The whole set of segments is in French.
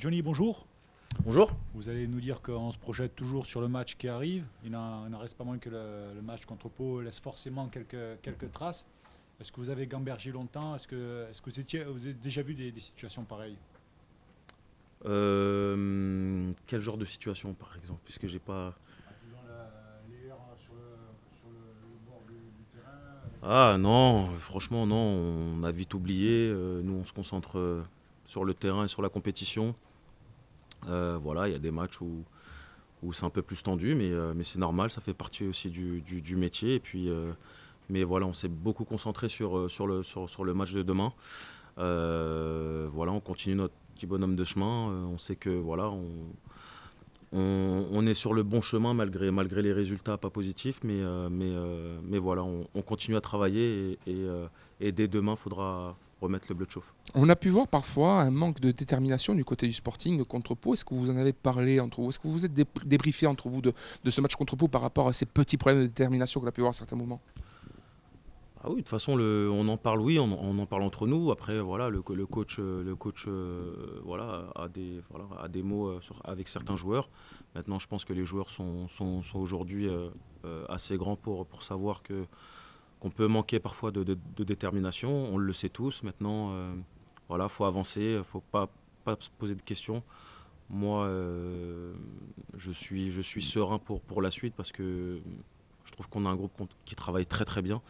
Johnny, bonjour. Bonjour. Vous allez nous dire qu'on se projette toujours sur le match qui arrive. Il n'en reste pas moins que le match contre Pau laisse forcément quelques traces. Est-ce que vous avez gambergé longtemps? Est-ce que vous avez déjà vu des situations pareilles? Quel genre de situation par exemple? Puisque j'ai pas. Disons les erreurs sur le bord du terrain. Ah non, franchement non, on a vite oublié. Nous on se concentre sur le terrain et sur la compétition. Voilà, il y a des matchs où c'est un peu plus tendu, mais c'est normal, ça fait partie aussi du métier. Et puis, mais voilà, on s'est beaucoup concentré sur le match de demain. Voilà, on continue notre petit bonhomme de chemin. On sait que voilà, on est sur le bon chemin malgré les résultats pas positifs, mais voilà, on continue à travailler et dès demain, il faudra remettre le bleu de chauffe. On a pu voir parfois un manque de détermination du côté du Sporting contre Pau. Est-ce que vous en avez parlé entre vous? Est-ce que vous vous êtes débriefé entre vous de ce match contre Pau par rapport à ces petits problèmes de détermination qu'on a pu voir à certains moments? Ah oui, de toute façon, on en parle, oui, on en parle entre nous. Après, voilà, le coach voilà, a des mots avec certains joueurs. Maintenant, je pense que les joueurs sont aujourd'hui assez grands pour savoir qu'on peut manquer parfois de détermination. On le sait tous. Maintenant, voilà, faut avancer, il ne faut pas se poser de questions. Moi, je suis serein pour la suite parce que je trouve qu'on a un groupe qui travaille très très bien.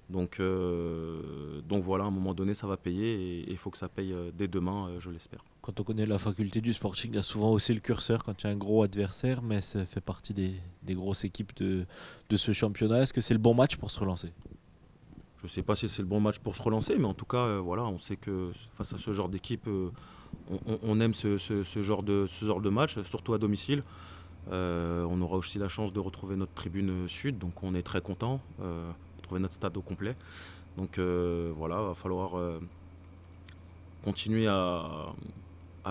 Donc voilà, à un moment donné, ça va payer et il faut que ça paye dès demain, je l'espère. Quand on connaît la faculté du Sporting, a souvent haussé le curseur quand il y a un gros adversaire, mais ça fait partie des grosses équipes de ce championnat. Est-ce que c'est le bon match pour se relancer? Je ne sais pas si c'est le bon match pour se relancer, mais en tout cas, voilà, on sait que face à ce genre d'équipe, on aime ce genre de match, surtout à domicile. On aura aussi la chance de retrouver notre tribune sud, donc on est très content. Retrouver notre stade au complet. Donc voilà, il va falloir continuer à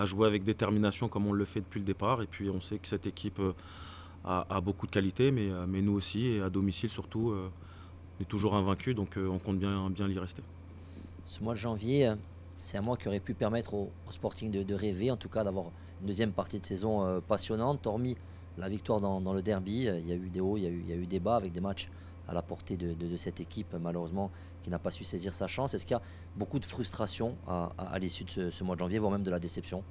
jouer avec détermination comme on le fait depuis le départ. Et puis on sait que cette équipe a beaucoup de qualité, mais nous aussi, et à domicile surtout, on est toujours invaincus, donc on compte bien y rester. Ce mois de janvier, c'est un mois qui aurait pu permettre au Sporting de rêver, en tout cas d'avoir une deuxième partie de saison passionnante. Hormis la victoire dans le derby, il y a eu des hauts, il y a eu des bas avec des matchs à la portée de cette équipe, malheureusement, qui n'a pas su saisir sa chance. Est-ce qu'il y a beaucoup de frustration à l'issue de ce mois de janvier, voire même de la déception?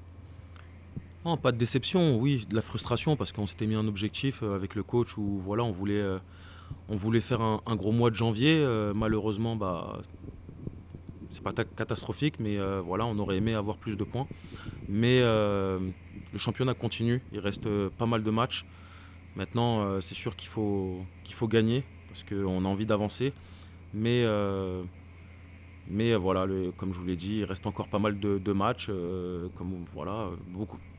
Non, pas de déception, oui, de la frustration, parce qu'on s'était mis un objectif avec le coach où voilà, on voulait faire un gros mois de janvier. Malheureusement, c'est pas catastrophique, mais voilà, on aurait aimé avoir plus de points. Mais le championnat continue, il reste pas mal de matchs. Maintenant, c'est sûr qu'il faut gagner, parce qu'on a envie d'avancer. Mais voilà, comme je vous l'ai dit, il reste encore pas mal de matchs. Voilà,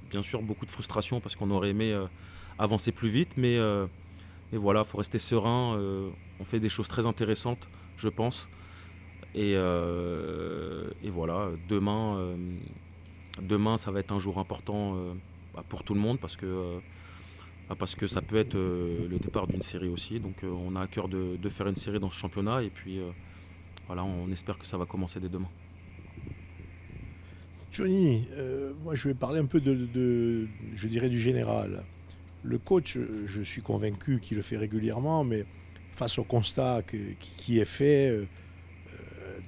bien sûr, beaucoup de frustration, parce qu'on aurait aimé avancer plus vite. Mais voilà, il faut rester serein. On fait des choses très intéressantes, je pense. Et voilà, demain, ça va être un jour important pour tout le monde parce que ça peut être le départ d'une série aussi. Donc on a à cœur de faire une série dans ce championnat et puis voilà, on espère que ça va commencer dès demain. Johnny, moi je vais parler un peu je dirais du général. Le coach, je suis convaincu qu'il le fait régulièrement, mais face au constat qui est fait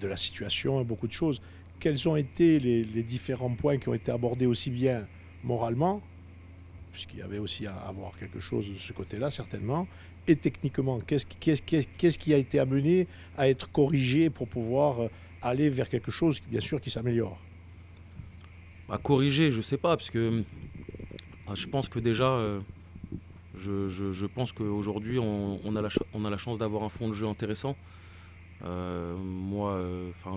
de la situation et beaucoup de choses, quels ont été les différents points qui ont été abordés aussi bien moralement, puisqu'il y avait aussi à avoir quelque chose de ce côté-là certainement, et techniquement, qu'est-ce qui a été amené à être corrigé pour pouvoir aller vers quelque chose, bien sûr, qui s'améliore? À corriger, je sais pas, parce que je pense que déjà, je pense qu'aujourd'hui, on a la chance d'avoir un fond de jeu intéressant. Moi,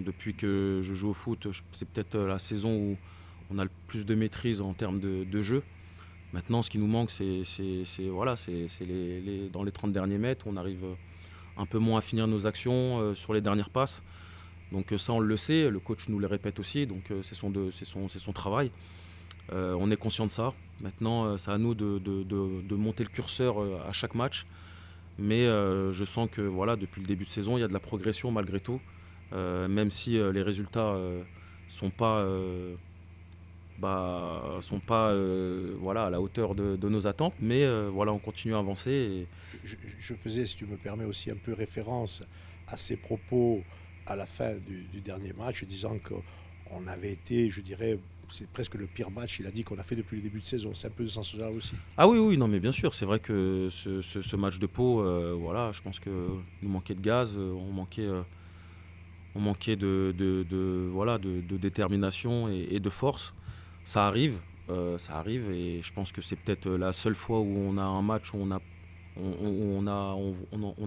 depuis que je joue au foot, c'est peut-être la saison où on a le plus de maîtrise en termes de jeu. Maintenant, ce qui nous manque, c'est dans les 30 derniers mètres, on arrive un peu moins à finir nos actions sur les dernières passes. Donc ça, on le sait, le coach nous le répète aussi, donc c'est son travail. On est conscient de ça. Maintenant, c'est à nous de monter le curseur à chaque match. Mais je sens que voilà, depuis le début de saison, il y a de la progression malgré tout. Même si les résultats ne sont pas sont pas voilà, à la hauteur de nos attentes, mais voilà, on continue à avancer. Je faisais, si tu me permets, aussi un peu référence à ses propos à la fin du dernier match, disant qu'on avait été, je dirais, c'est presque le pire match, il a dit, qu'on a fait depuis le début de saison. C'est un peu de ce sens-là aussi. Ah oui, oui, non, mais bien sûr, c'est vrai que ce match de Pau, voilà, je pense qu'il nous manquait de gaz, on manquait voilà, de détermination et de force. Ça arrive, et je pense que c'est peut-être la seule fois où on a un match où on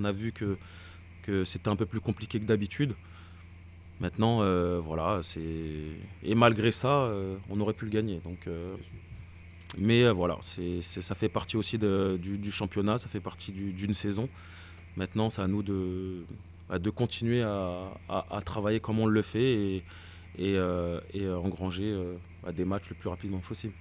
a vu que c'était un peu plus compliqué que d'habitude. Maintenant, voilà, et malgré ça, on aurait pu le gagner. Donc, mais voilà, ça fait partie aussi du championnat, ça fait partie d'une saison. Maintenant, c'est à nous de continuer à travailler comme on le fait et engranger des matchs le plus rapidement possible.